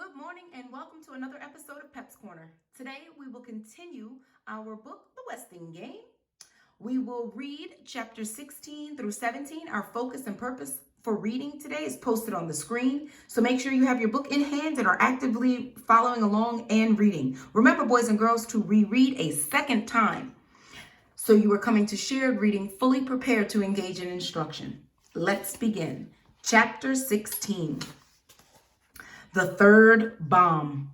Good morning and welcome to another episode of Pep's Corner. Today we will continue our book, The Westing Game. We will read chapters 16 through 17. Our focus and purpose for reading today is posted on the screen. So make sure you have your book in hand and are actively following along and reading. Remember, boys and girls, to reread a second time. So you are coming to shared reading, fully prepared to engage in instruction. Let's begin. Chapter 16. The Third Bomb.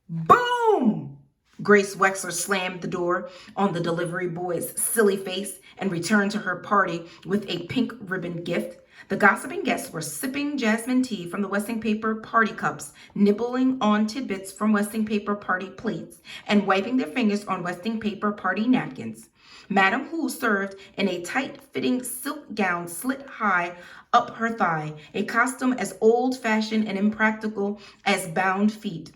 Boom! Grace Wexler slammed the door on the delivery boy's silly face and returned to her party with a pink ribbon gift. The gossiping guests were sipping jasmine tea from the Westing paper party cups, nibbling on tidbits from Westing paper party plates, and wiping their fingers on Westing paper party napkins. Madam Hu served in a tight-fitting silk gown slit high up her thigh, a costume as old-fashioned and impractical as bound feet.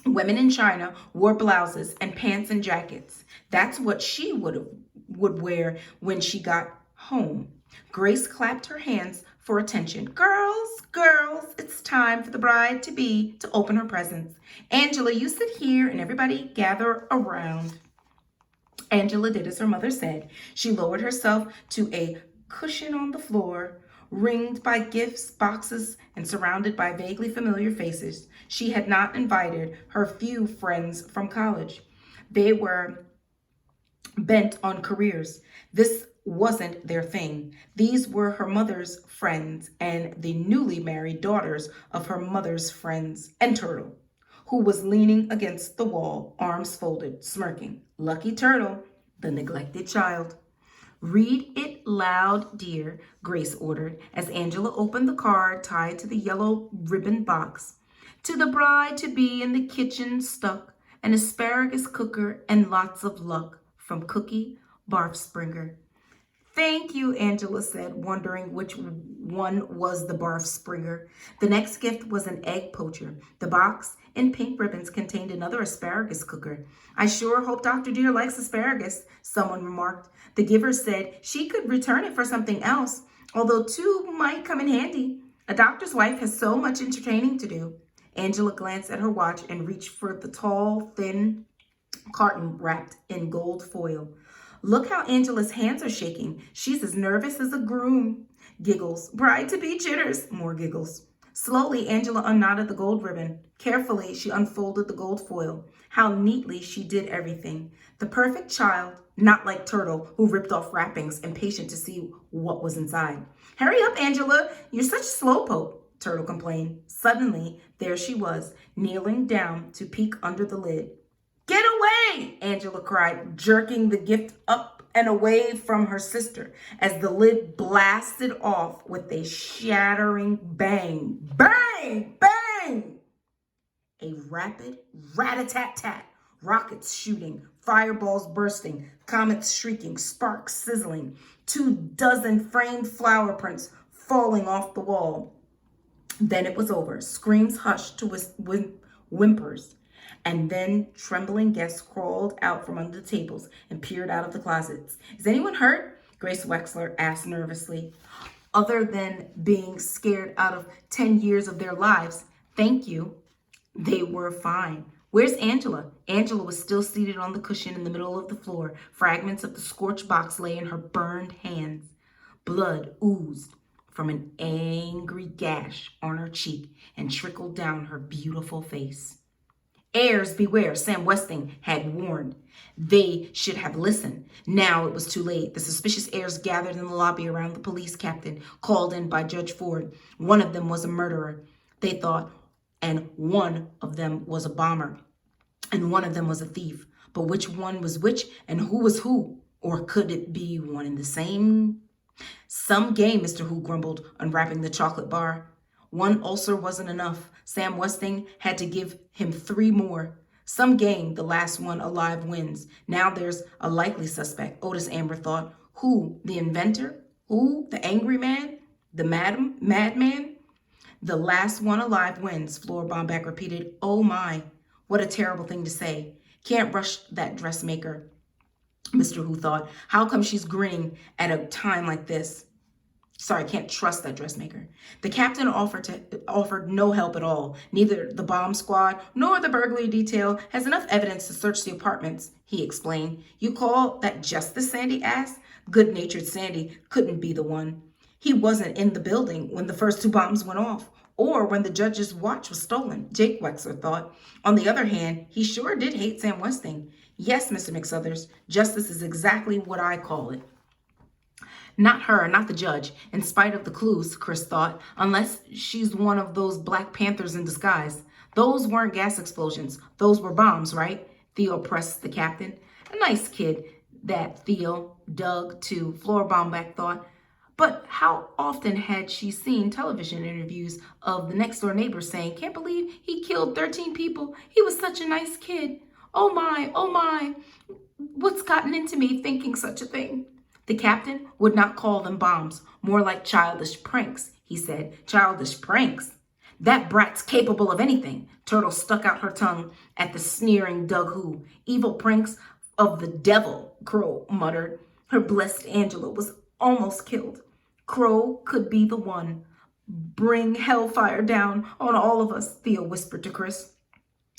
Women in China wore blouses and pants and jackets. That's what she would wear when she got home. Grace clapped her hands for attention. Girls, it's time for the bride-to-be to open her presents. Angela, you sit here and everybody gather around. Angela did as her mother said. She lowered herself to a cushion on the floor, ringed by gifts, boxes, and surrounded by vaguely familiar faces. She had not invited her few friends from college. They were bent on careers. This wasn't their thing. These were her mother's friends and the newly married daughters of her mother's friends, and Turtle, who was leaning against the wall, arms folded, smirking. Lucky Turtle, the neglected child. Read it loud, dear, Grace ordered as Angela opened the card tied to the yellow ribbon box. To the bride-to-be in the kitchen stuck, an asparagus cooker and lots of luck, from Cookie Barfspringer. Thank you, Angela said, wondering which one was the barf springer. The next gift was an egg poacher. The box in pink ribbons contained another asparagus cooker. I sure hope Dr. Deer likes asparagus, someone remarked. The giver said she could return it for something else, although two might come in handy. A doctor's wife has so much entertaining to do. Angela glanced at her watch and reached for the tall, thin carton wrapped in gold foil. Look how Angela's hands are shaking. She's as nervous as a groom. Giggles. Bride-to-be jitters. More giggles. Slowly, Angela unknotted the gold ribbon. Carefully, she unfolded the gold foil. How neatly she did everything. The perfect child, not like Turtle, who ripped off wrappings, impatient to see what was inside. Hurry up, Angela. You're such a slowpoke, Turtle complained. Suddenly, there she was, kneeling down to peek under the lid. Get away, Angela cried, jerking the gift up and away from her sister as the lid blasted off with a shattering bang. Bang! Bang! A rapid rat-a-tat-tat, rockets shooting, fireballs bursting, comets shrieking, sparks sizzling, 24 framed flower prints falling off the wall. Then it was over. Screams hushed to whimpers. And then trembling guests crawled out from under the tables and peered out of the closets. Is anyone hurt? Grace Wexler asked nervously. Other than being scared out of 10 years of their lives, thank you. They were fine. Where's Angela? Angela was still seated on the cushion in the middle of the floor. Fragments of the scorched box lay in her burned hands. Blood oozed from an angry gash on her cheek and trickled down her beautiful face. Heirs beware, Sam Westing had warned. They should have listened. Now it was too late. The suspicious heirs gathered in the lobby around the police captain, called in by Judge Ford. One of them was a murderer, they thought, and one of them was a bomber, and one of them was a thief. But which one was which, and who was who? Or could it be one and the same? Some game, Mr. Hu grumbled, unwrapping the chocolate bar. One ulcer wasn't enough. Sam Westing had to give him 3 more. Some game, the last one alive wins. Now there's a likely suspect, Otis Amber thought. Who? The inventor? Who? The angry man? The madman? The last one alive wins, Flora Bomback repeated. Oh my, what a terrible thing to say. Can't rush that dressmaker, Mr. Hu thought. How come she's grinning at a time like this? Sorry, can't trust that dressmaker. The captain offered no help at all. Neither the bomb squad nor the burglary detail has enough evidence to search the apartments, he explained. You call that justice? Sandy asked. Good-natured Sandy couldn't be the one. He wasn't in the building when the first two bombs went off, or when the judge's watch was stolen, Jake Wexler thought. On the other hand, he sure did hate Sam Westing. Yes, Mr. McSuthers, justice is exactly what I call it. Not her, not the judge, in spite of the clues, Chris thought, unless she's one of those Black Panthers in disguise. Those weren't gas explosions. Those were bombs, right? Theo pressed the captain. A nice kid, that Theo, Doug, too, Flora Baumbeck thought. But how often had she seen television interviews of the next-door neighbor saying, can't believe he killed 13 people. He was such a nice kid. Oh my, what's gotten into me thinking such a thing? The captain would not call them bombs, more like childish pranks, he said. Childish pranks? That brat's capable of anything. Turtle stuck out her tongue at the sneering Doug Who. Evil pranks of the devil, Crow muttered. Her blessed Angela was almost killed. Crow could be the one. Bring hellfire down on all of us, Theo whispered to Chris.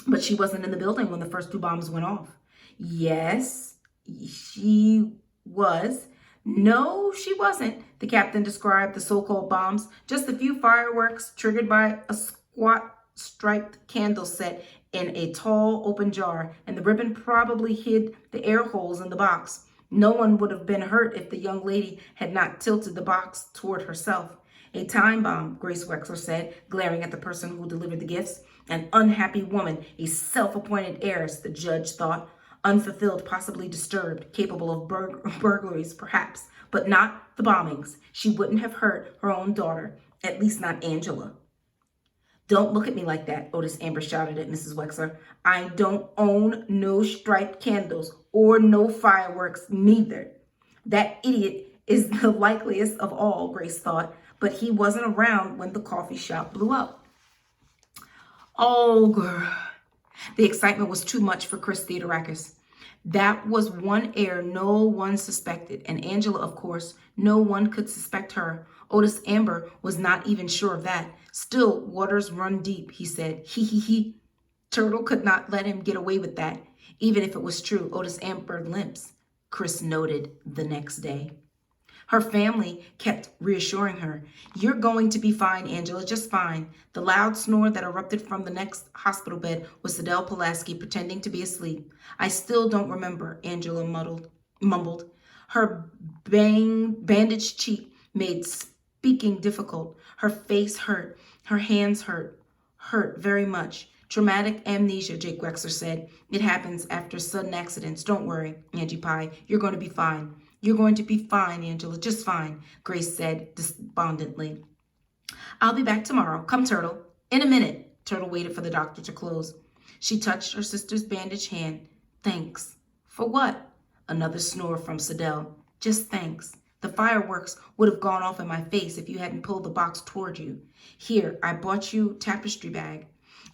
But she wasn't in the building when the first two bombs went off. Yes, she was. No, she wasn't, the captain described the so-called bombs. Just a few fireworks triggered by a squat striped candle set in a tall open jar, and the ribbon probably hid the air holes in the box. No one would have been hurt if the young lady had not tilted the box toward herself. A time bomb, Grace Wexler said, glaring at the person who delivered the gifts. An unhappy woman, a self-appointed heiress, the judge thought. Unfulfilled, possibly disturbed, capable of burglaries, perhaps, but not the bombings. She wouldn't have hurt her own daughter, at least not Angela. Don't look at me like that, Otis Amber shouted at Mrs. Wexler. I don't own no striped candles or no fireworks, neither. That idiot is the likeliest of all, Grace thought, but he wasn't around when the coffee shop blew up. Oh, girl. The excitement was too much for Chris Theodorakis. That was one heir no one suspected, and Angela, of course, no one could suspect her. Otis Amber was not even sure of that. Still, waters run deep, he said. He. Turtle could not let him get away with that, even if it was true. Otis Amber limps, Chris noted the next day. Her family kept reassuring her. You're going to be fine, Angela, just fine. The loud snore that erupted from the next hospital bed was Sidel Pulaski pretending to be asleep. I still don't remember, Angela mumbled. Her bandaged cheek made speaking difficult. Her face hurt. Her hands hurt very much. Traumatic amnesia, Jake Wexler said. It happens after sudden accidents. Don't worry, Angie Pye. You're going to be fine. You're going to be fine, Angela, just fine, Grace said despondently. I'll be back tomorrow. Come, Turtle. In a minute. Turtle waited for the doctor to close. She touched her sister's bandaged hand. Thanks. For what? Another snore from Sidel. Just thanks. The fireworks would have gone off in my face if you hadn't pulled the box toward you. Here, I bought you a tapestry bag.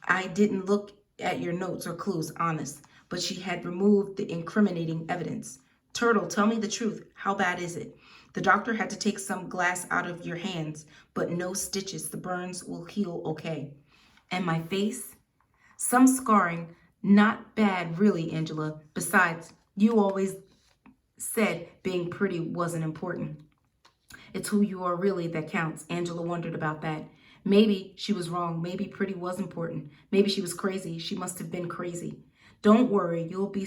I didn't look at your notes or clues, honest, but she had removed the incriminating evidence. Turtle, tell me the truth. How bad is it? The doctor had to take some glass out of your hands, but no stitches. The burns will heal okay. And my face? Some scarring. Not bad, really, Angela. Besides, you always said being pretty wasn't important. It's who you are really that counts. Angela wondered about that. Maybe she was wrong. Maybe pretty was important. Maybe she was crazy. She must have been crazy. Don't worry, you'll be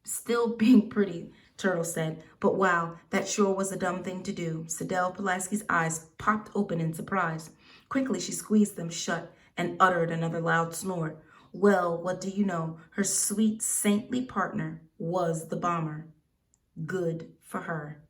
still being pretty, Turtle said. But wow, that sure was a dumb thing to do. Sidel Pulaski's eyes popped open in surprise. Quickly, she squeezed them shut and uttered another loud snore. Well, what do you know? Her sweet, saintly partner was the bomber. Good for her.